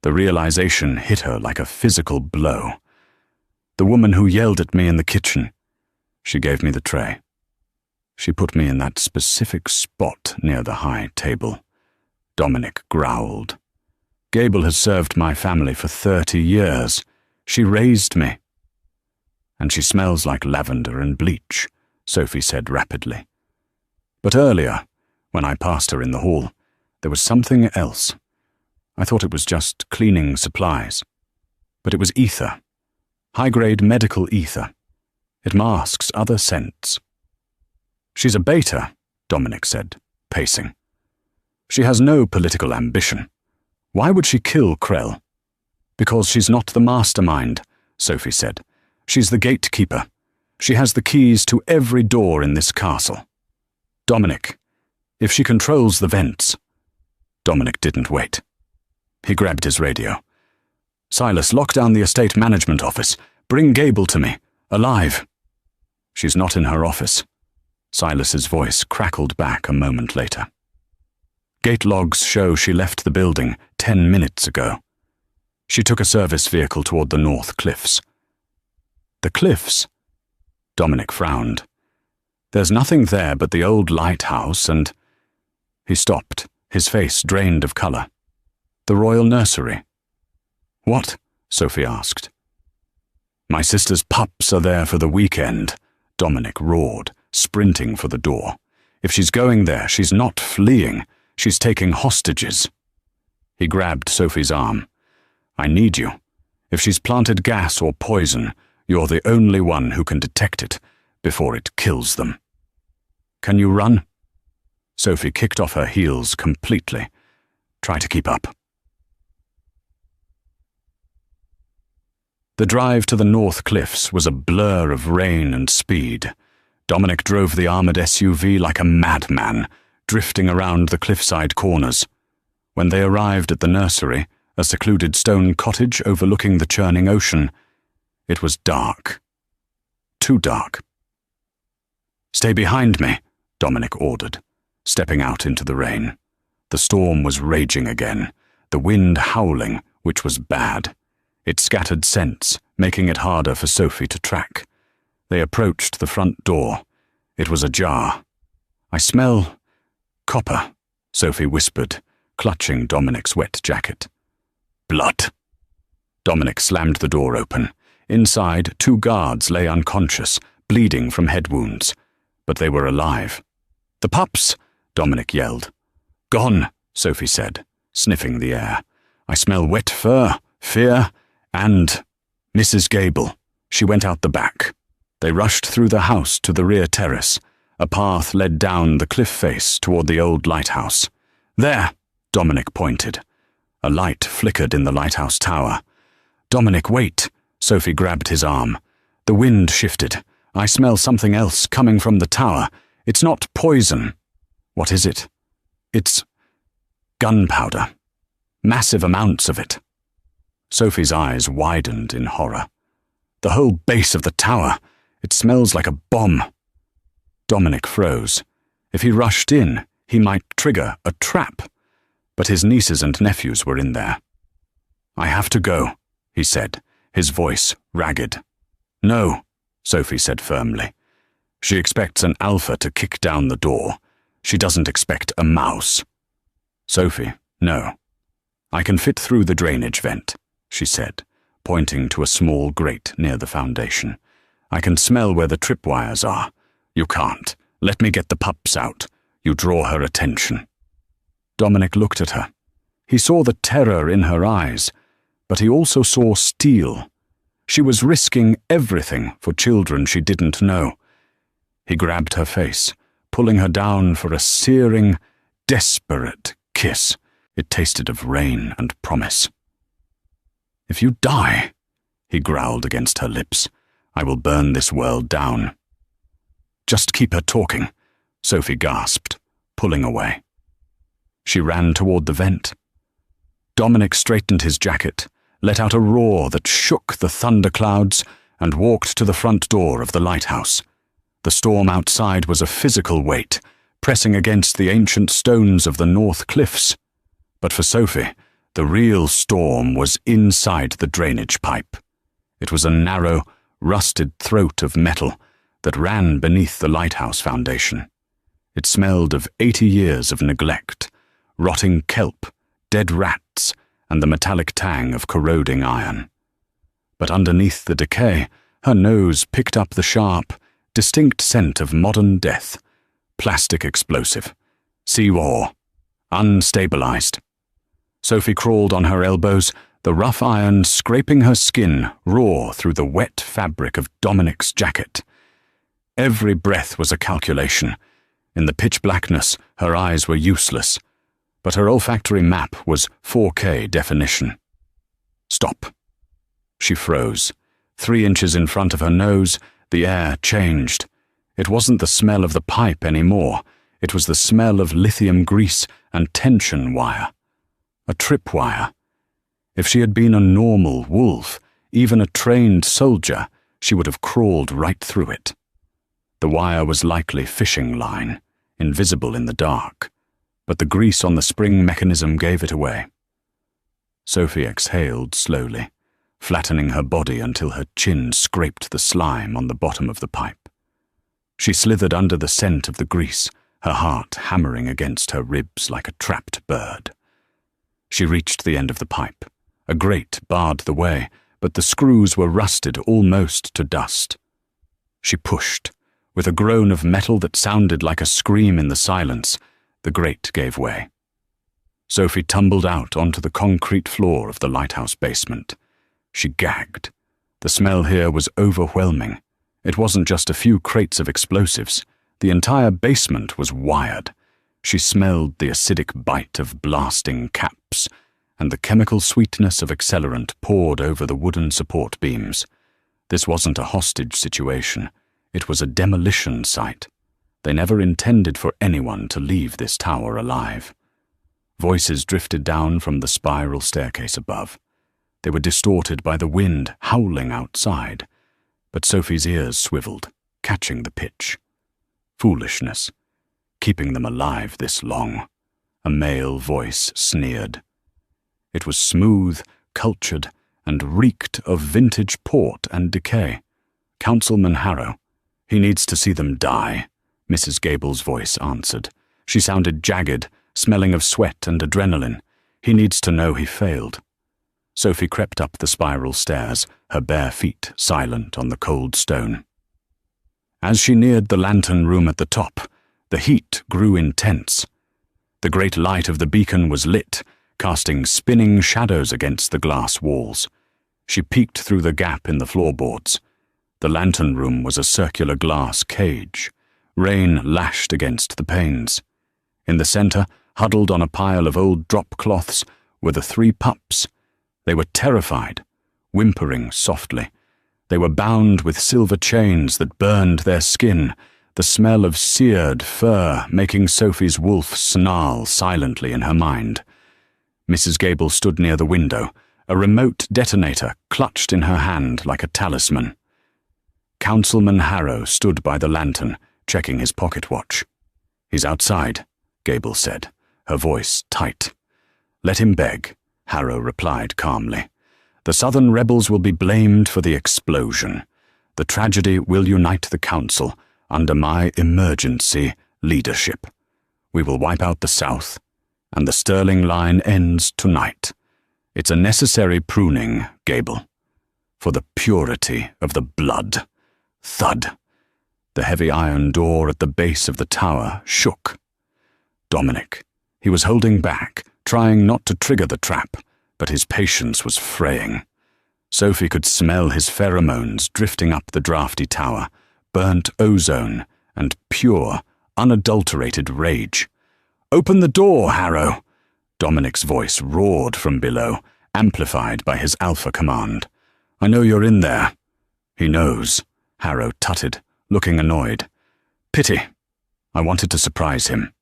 The realization hit her like a physical blow. The woman who yelled at me in the kitchen. She gave me the tray. She put me in that specific spot near the high table. Dominic growled. Gable has served my family for 30 years. She raised me. And she smells like lavender and bleach, Sophie said rapidly. But earlier, when I passed her in the hall, there was something else. I thought it was just cleaning supplies. But it was ether. High-grade medical ether. It masks other scents. She's a beta, Dominic said, pacing. She has no political ambition. Why would she kill Krell? Because she's not the mastermind, Sophie said. She's the gatekeeper. She has the keys to every door in this castle. Dominic, if she controls the vents... Dominic didn't wait. He grabbed his radio. Silas, lock down the estate management office. Bring Gable to me, alive. She's not in her office. Silas's voice crackled back a moment later. Gate logs show she left the building 10 minutes ago. She took a service vehicle toward the North Cliffs. The cliffs? Dominic frowned. There's nothing there but the old lighthouse and... He stopped, his face drained of colour. The royal nursery. What? Sophie asked. My sister's pups are there for the weekend, Dominic roared, sprinting for the door. If she's going there, she's not fleeing. She's taking hostages. He grabbed Sophie's arm. I need you. If she's planted gas or poison, you're the only one who can detect it before it kills them. Can you run? Sophie kicked off her heels completely. Try to keep up. The drive to the North Cliffs was a blur of rain and speed. Dominic drove the armoured SUV like a madman, drifting around the cliffside corners. When they arrived at the nursery, a secluded stone cottage overlooking the churning ocean, it was dark. Too dark. Stay behind me, Dominic ordered, stepping out into the rain. The storm was raging again, the wind howling, which was bad. It scattered scents, making it harder for Sophie to track. They approached the front door. It was ajar. "I smell copper," Sophie whispered, clutching Dominic's wet jacket. "Blood." Dominic slammed the door open. Inside, 2 guards lay unconscious, bleeding from head wounds. But they were alive. "The pups!" Dominic yelled. "Gone," Sophie said, sniffing the air. "I smell wet fur, fear, and Mrs. Gable. She went out the back." They rushed through the house to the rear terrace. A path led down the cliff face toward the old lighthouse. "There," Dominic pointed. A light flickered in the lighthouse tower. "Dominic, wait." Sophie grabbed his arm. "The wind shifted. I smell something else coming from the tower. It's not poison." "What is it?" "It's gunpowder. Massive amounts of it." Sophie's eyes widened in horror. "The whole base of the tower. It smells like a bomb." Dominic froze. If he rushed in, he might trigger a trap. But his nieces and nephews were in there. "I have to go," he said, his voice ragged. "No," Sophie said firmly. "She expects an alpha to kick down the door. She doesn't expect a mouse." "Sophie, no. I can fit through the drainage vent," she said, pointing to a small grate near the foundation. "I can smell where the tripwires are. You can't. Let me get the pups out. You draw her attention." Dominic looked at her. He saw the terror in her eyes, but he also saw steel. She was risking everything for children she didn't know. He grabbed her face, pulling her down for a searing, desperate kiss. It tasted of rain and promise. "If you die," he growled against her lips, "I will burn this world down." "Just keep her talking," Sophie gasped, pulling away. She ran toward the vent. Dominic straightened his jacket, let out a roar that shook the thunderclouds, and walked to the front door of the lighthouse. The storm outside was a physical weight, pressing against the ancient stones of the north cliffs. But for Sophie, the real storm was inside the drainage pipe. It was a narrow, rusted throat of metal that ran beneath the lighthouse foundation. It smelled of 80 years of neglect, rotting kelp, dead rats, and the metallic tang of corroding iron. But underneath the decay, her nose picked up the sharp, distinct scent of modern death. Plastic explosive. Sea war. Unstabilized. Sophie crawled on her elbows, the rough iron scraping her skin raw through the wet fabric of Dominic's jacket. Every breath was a calculation. In the pitch blackness, her eyes were useless, but her olfactory map was 4K definition. "Stop." She froze. 3 inches in front of her nose, the air changed. It wasn't the smell of the pipe anymore. It was the smell of lithium grease and tension wire. A tripwire. If she had been a normal wolf, even a trained soldier, she would have crawled right through it. The wire was likely fishing line, invisible in the dark, but the grease on the spring mechanism gave it away. Sophie exhaled slowly, flattening her body until her chin scraped the slime on the bottom of the pipe. She slithered under the scent of the grease, her heart hammering against her ribs like a trapped bird. She reached the end of the pipe. A grate barred the way, but the screws were rusted almost to dust. She pushed. With a groan of metal that sounded like a scream in the silence, the grate gave way. Sophie tumbled out onto the concrete floor of the lighthouse basement. She gagged. The smell here was overwhelming. It wasn't just a few crates of explosives. The entire basement was wired. She smelled the acidic bite of blasting caps, and the chemical sweetness of accelerant poured over the wooden support beams. This wasn't a hostage situation. It was a demolition site. They never intended for anyone to leave this tower alive. Voices drifted down from the spiral staircase above. They were distorted by the wind howling outside, but Sophie's ears swiveled, catching the pitch. Foolishness. keeping them alive this long," a male voice sneered. It was smooth, cultured, and reeked of vintage port and decay. "Councilman Harrow. He needs to see them die," Mrs. Gable's voice answered. She sounded jagged, smelling of sweat and adrenaline. "He needs to know he failed." Sophie crept up the spiral stairs, her bare feet silent on the cold stone. As she neared the lantern room at the top, the heat grew intense. The great light of the beacon was lit, casting spinning shadows against the glass walls. She peeked through the gap in the floorboards. The lantern room was a circular glass cage. Rain lashed against the panes. In the center, huddled on a pile of old drop cloths, were the 3 pups. They were terrified, whimpering softly. They were bound with silver chains that burned their skin, the smell of seared fur making Sophie's wolf snarl silently in her mind. Mrs. Gable stood near the window, a remote detonator clutched in her hand like a talisman. Councilman Harrow stood by the lantern, checking his pocket watch. "He's outside," Gable said, her voice tight. "Let him beg," Harrow replied calmly. "The Southern rebels will be blamed for the explosion. The tragedy will unite the council under my emergency leadership. We will wipe out the South, and the Sterling line ends tonight. It's a necessary pruning, Gable, for the purity of the blood." Thud. The heavy iron door at the base of the tower shook. Dominic. He was holding back, trying not to trigger the trap, but his patience was fraying. Sophie could smell his pheromones drifting up the drafty tower, burnt ozone and pure, unadulterated rage. "Open the door, Harrow!" Dominic's voice roared from below, amplified by his alpha command. "I know you're in there." "He knows," Harrow tutted, looking annoyed. "Pity. I wanted to surprise him."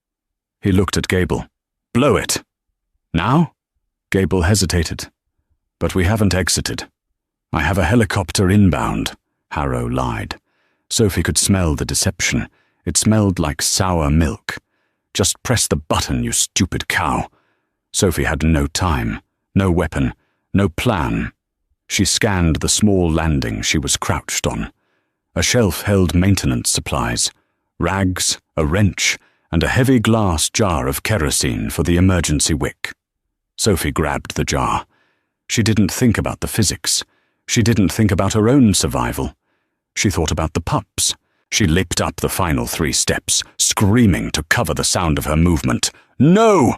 He looked at Gable. "Blow it." "Now?" Gable hesitated. "But we haven't exited." "I have a helicopter inbound," Harrow lied. Sophie could smell the deception. It smelled like sour milk. "Just press the button, you stupid cow." Sophie had no time, no weapon, no plan. She scanned the small landing she was crouched on. A shelf held maintenance supplies, rags, a wrench, and a heavy glass jar of kerosene for the emergency wick. Sophie grabbed the jar. She didn't think about the physics. She didn't think about her own survival. She thought about the pups. She leaped up the final 3 steps, screaming to cover the sound of her movement. "No!"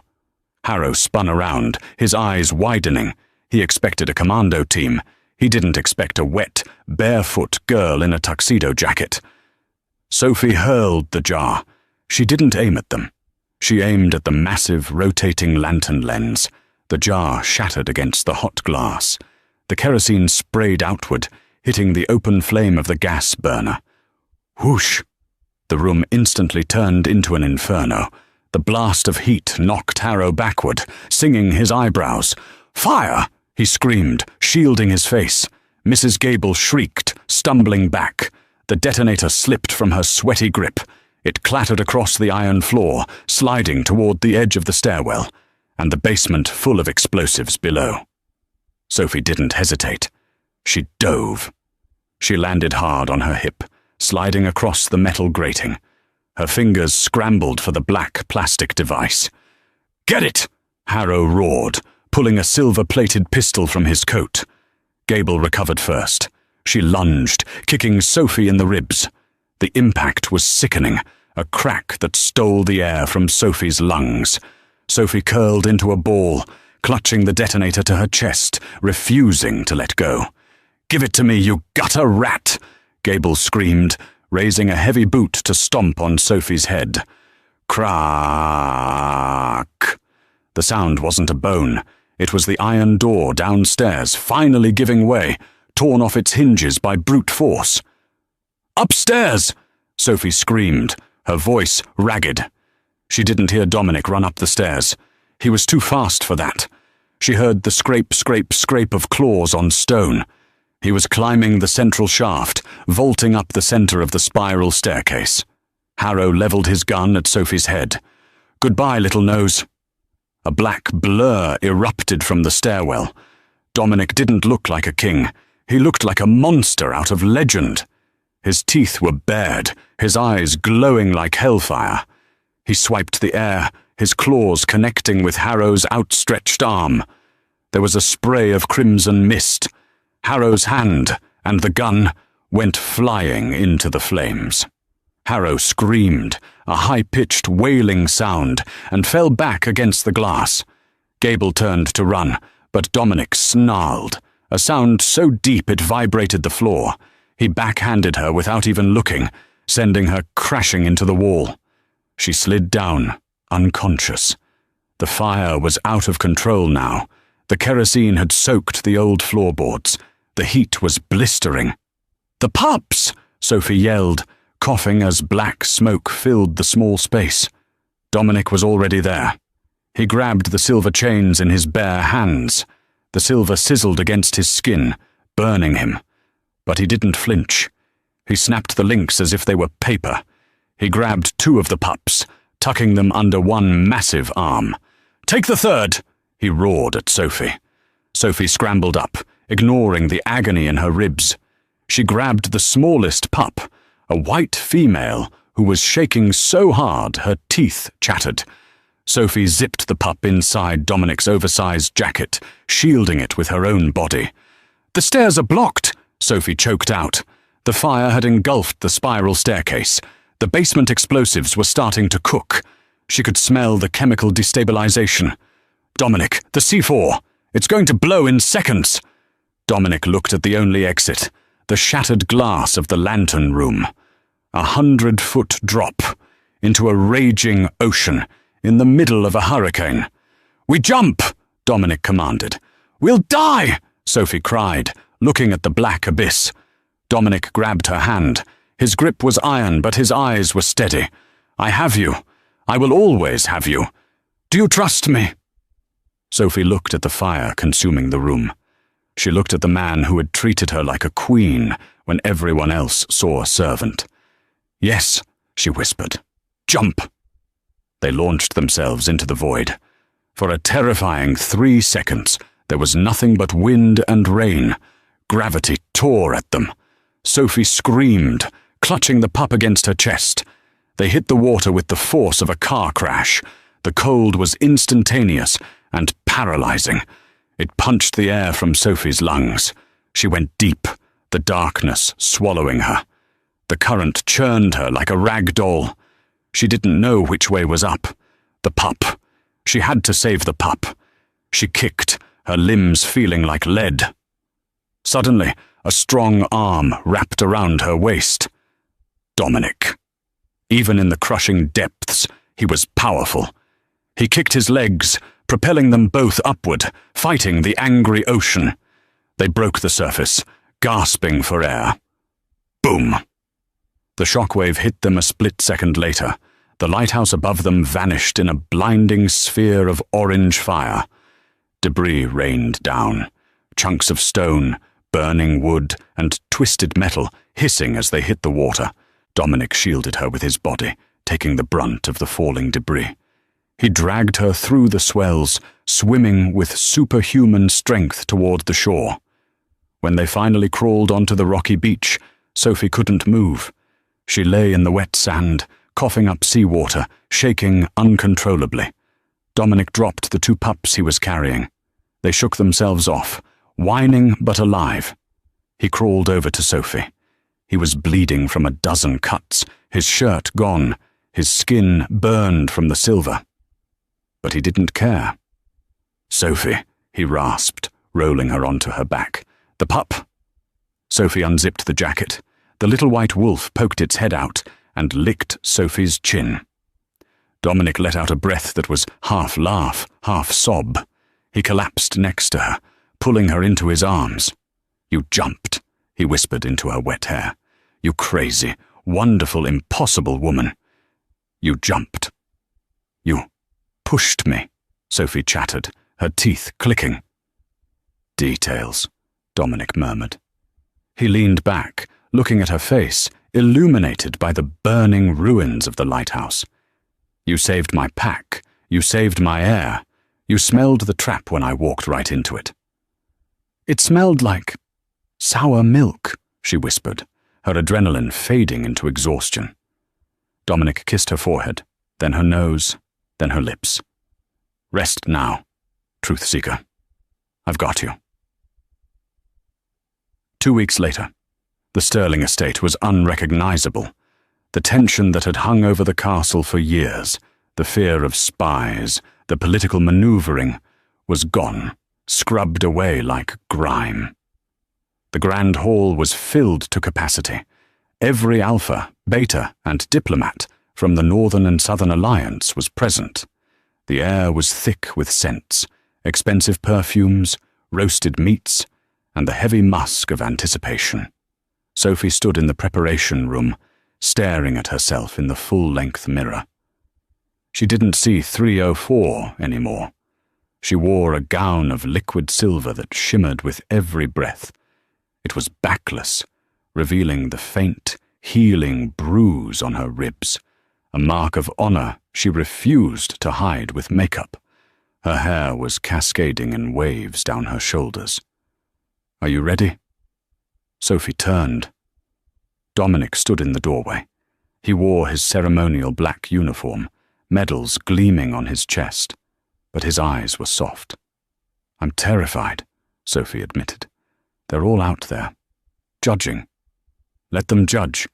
Harrow spun around, his eyes widening. He expected a commando team. He didn't expect a wet, barefoot girl in a tuxedo jacket. Sophie hurled the jar. She didn't aim at them. She aimed at the massive, rotating lantern lens. The jar shattered against the hot glass. The kerosene sprayed outward, hitting the open flame of the gas burner. Whoosh! The room instantly turned into an inferno. The blast of heat knocked Harrow backward, singing his eyebrows. "Fire!" he screamed, shielding his face. Mrs. Gable shrieked, stumbling back. The detonator slipped from her sweaty grip. It clattered across the iron floor, sliding toward the edge of the stairwell, and the basement full of explosives below. Sophie didn't hesitate. She dove. She landed hard on her hip, sliding across the metal grating. Her fingers scrambled for the black plastic device. "Get it!" Harrow roared, pulling a silver-plated pistol from his coat. Gable recovered first. She lunged, kicking Sophie in the ribs. The impact was sickening, a crack that stole the air from Sophie's lungs. Sophie curled into a ball, clutching the detonator to her chest, refusing to let go. "Give it to me, you gutter rat!" Gable screamed, raising a heavy boot to stomp on Sophie's head. Crack! The sound wasn't a bone. It was the iron door downstairs, finally giving way, torn off its hinges by brute force. "Upstairs!" Sophie screamed, her voice ragged. She didn't hear Dominic run up the stairs. He was too fast for that. She heard the scrape, scrape, scrape of claws on stone. He was climbing the central shaft, vaulting up the center of the spiral staircase. Harrow levelled his gun at Sophie's head. "Goodbye, little nose." A black blur erupted from the stairwell. Dominic didn't look like a king. He looked like a monster out of legend. His teeth were bared, his eyes glowing like hellfire. He swiped the air, his claws connecting with Harrow's outstretched arm. There was a spray of crimson mist. Harrow's hand and the gun went flying into the flames. Harrow screamed, a high-pitched wailing sound, and fell back against the glass. Gable turned to run, but Dominic snarled, a sound so deep it vibrated the floor. He backhanded her without even looking, sending her crashing into the wall. She slid down, unconscious. The fire was out of control now. The kerosene had soaked the old floorboards. The heat was blistering. "The pups!" Sophie yelled, coughing as black smoke filled the small space. Dominic was already there. He grabbed the silver chains in his bare hands. The silver sizzled against his skin, burning him. But he didn't flinch. He snapped the links as if they were paper. He grabbed 2 of the pups, tucking them under one massive arm. "Take the third!" he roared at Sophie. Sophie scrambled up, ignoring the agony in her ribs. She grabbed the smallest pup, a white female who was shaking so hard her teeth chattered. Sophie zipped the pup inside Dominic's oversized jacket, shielding it with her own body. "The stairs are blocked," Sophie choked out. The fire had engulfed the spiral staircase. The basement explosives were starting to cook. She could smell the chemical destabilization. "Dominic, the C4! It's going to blow in seconds!" Dominic looked at the only exit, the shattered glass of the lantern room. 100-foot drop into a raging ocean in the middle of a hurricane. "We jump!" Dominic commanded. "We'll die!" Sophie cried, looking at the black abyss. Dominic grabbed her hand. His grip was iron, but his eyes were steady. "I have you. I will always have you. Do you trust me?" Sophie looked at the fire consuming the room. She looked at the man who had treated her like a queen when everyone else saw a servant. "Yes," she whispered. "Jump!" They launched themselves into the void. For a terrifying 3 seconds, there was nothing but wind and rain. Gravity tore at them. Sophie screamed, clutching the pup against her chest. They hit the water with the force of a car crash. The cold was instantaneous and paralyzing. It punched the air from Sophie's lungs. She went deep, the darkness swallowing her. The current churned her like a rag doll. She didn't know which way was up. The pup. She had to save the pup. She kicked, her limbs feeling like lead. Suddenly, a strong arm wrapped around her waist. Dominic. Even in the crushing depths, he was powerful. He kicked his legs, propelling them both upward, fighting the angry ocean. They broke the surface, gasping for air. Boom! The shockwave hit them a split second later. The lighthouse above them vanished in a blinding sphere of orange fire. Debris rained down. Chunks of stone, burning wood, and twisted metal hissing as they hit the water. Dominic shielded her with his body, taking the brunt of the falling debris. He dragged her through the swells, swimming with superhuman strength toward the shore. When they finally crawled onto the rocky beach, Sophie couldn't move. She lay in the wet sand, coughing up seawater, shaking uncontrollably. Dominic dropped the 2 pups he was carrying. They shook themselves off, whining but alive. He crawled over to Sophie. He was bleeding from a dozen cuts, his shirt gone, his skin burned from the silver. But he didn't care. "Sophie," he rasped, rolling her onto her back. "The pup." Sophie unzipped the jacket. The little white wolf poked its head out and licked Sophie's chin. Dominic let out a breath that was half laugh, half sob. He collapsed next to her, pulling her into his arms. "You jumped," he whispered into her wet hair. "You crazy, wonderful, impossible woman. You jumped." "You pushed me," Sophie chattered, her teeth clicking. "Details," Dominic murmured. He leaned back, looking at her face, illuminated by the burning ruins of the lighthouse. You saved my pack. You saved my air. You smelled the trap when I walked right into it. It smelled like sour milk, she whispered, her adrenaline fading into exhaustion. Dominic kissed her forehead, then her nose, then her lips. Rest now, truth seeker. I've got you. 2 weeks later, the Stirling estate was unrecognizable. The tension that had hung over the castle for years, the fear of spies, the political maneuvering, was gone, scrubbed away like grime. The grand hall was filled to capacity. Every alpha, beta, and diplomat from the Northern and Southern Alliance was present. The air was thick with scents, expensive perfumes, roasted meats, and the heavy musk of anticipation. Sophie stood in the preparation room, staring at herself in the full-length mirror. She didn't see 304 anymore. She wore a gown of liquid silver that shimmered with every breath. It was backless, revealing the faint, healing bruise on her ribs, a mark of honor she refused to hide with makeup. Her hair was cascading in waves down her shoulders. "Are you ready?" Sophie turned. Dominic stood in the doorway. He wore his ceremonial black uniform, medals gleaming on his chest, but his eyes were soft. "I'm terrified," Sophie admitted. "They're all out there, judging." "Let them judge,"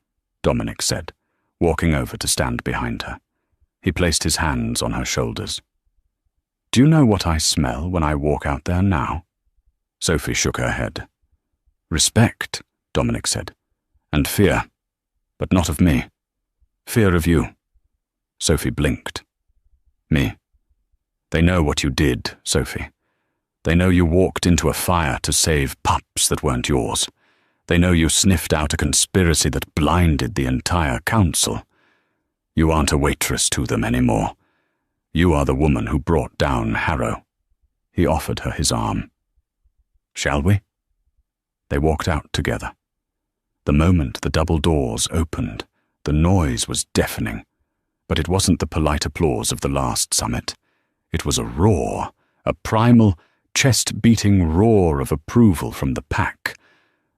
Dominic said, walking over to stand behind her. He placed his hands on her shoulders. "Do you know what I smell when I walk out there now?" Sophie shook her head. "Respect," Dominic said, "and fear, but not of me. Fear of you." Sophie blinked. "Me? They know what you did, Sophie. They know you walked into a fire to save pups that weren't yours. They know you sniffed out a conspiracy that blinded the entire council. You aren't a waitress to them anymore. You are the woman who brought down Harrow." He offered her his arm. "Shall we?" They walked out together. The moment the double doors opened, the noise was deafening, but it wasn't the polite applause of the last summit. It was a roar, a primal, chest-beating roar of approval from the pack.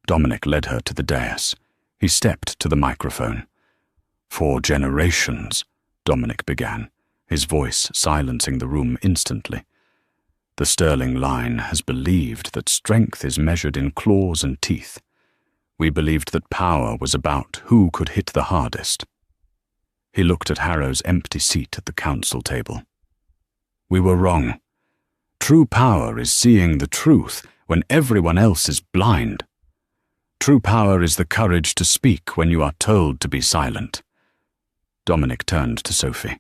Dominic led her to the dais. He stepped to the microphone. "For generations," Dominic began, his voice silencing the room instantly. "The Stirling line has believed that strength is measured in claws and teeth. We believed that power was about who could hit the hardest." He looked at Harrow's empty seat at the council table. "We were wrong. True power is seeing the truth when everyone else is blind. True power is the courage to speak when you are told to be silent." Dominic turned to Sophie.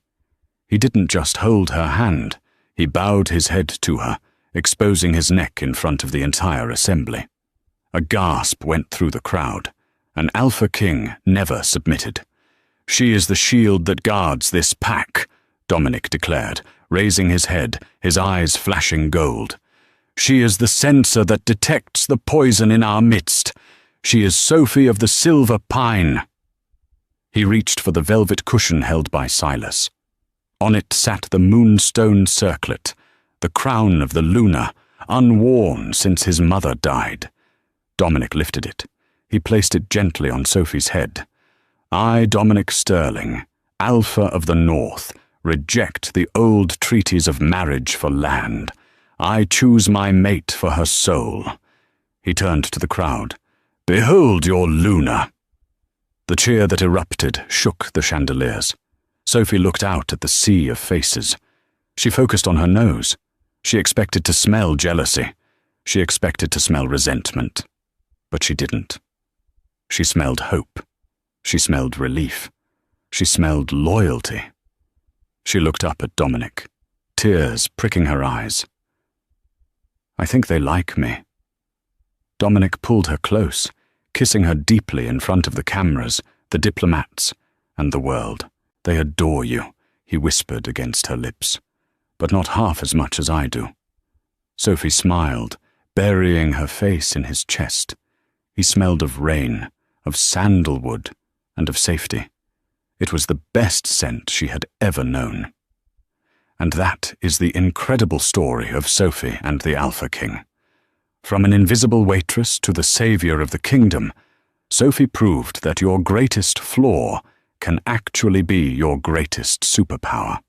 He didn't just hold her hand. He bowed his head to her, exposing his neck in front of the entire assembly. A gasp went through the crowd. An Alpha King never submitted. "She is the shield that guards this pack," Dominic declared, raising his head, his eyes flashing gold. "She is the sensor that detects the poison in our midst. She is Sophie of the Silver Pine." He reached for the velvet cushion held by Silas. On it sat the moonstone circlet, the crown of the Luna, unworn since his mother died. Dominic lifted it. He placed it gently on Sophie's head. "I, Dominic Stirling, Alpha of the North, reject the old treaties of marriage for land. I choose my mate for her soul." He turned to the crowd. "Behold your Luna." The cheer that erupted shook the chandeliers. Sophie looked out at the sea of faces. She focused on her nose. She expected to smell jealousy. She expected to smell resentment. But she didn't. She smelled hope. She smelled relief. She smelled loyalty. She looked up at Dominic, tears pricking her eyes. "I think they like me." Dominic pulled her close, kissing her deeply in front of the cameras, the diplomats, and the world. "They adore you," he whispered against her lips, "but not half as much as I do." Sophie smiled, burying her face in his chest. He smelled of rain, of sandalwood, and of safety. It was the best scent she had ever known. And that is the incredible story of Sophie and the Alpha King. From an invisible waitress to the savior of the kingdom, Sophie proved that your greatest flaw can actually be your greatest superpower.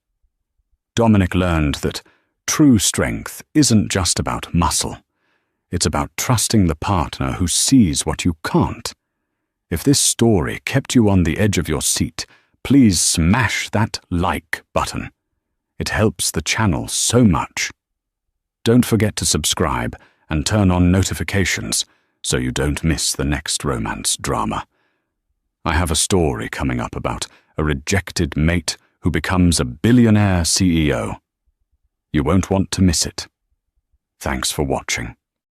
Dominic learned that true strength isn't just about muscle. It's about trusting the partner who sees what you can't. If this story kept you on the edge of your seat, please smash that like button. It helps the channel so much. Don't forget to subscribe and turn on notifications so you don't miss the next romance drama. I have a story coming up about a rejected mate who becomes a billionaire CEO. You won't want to miss it. Thanks for watching.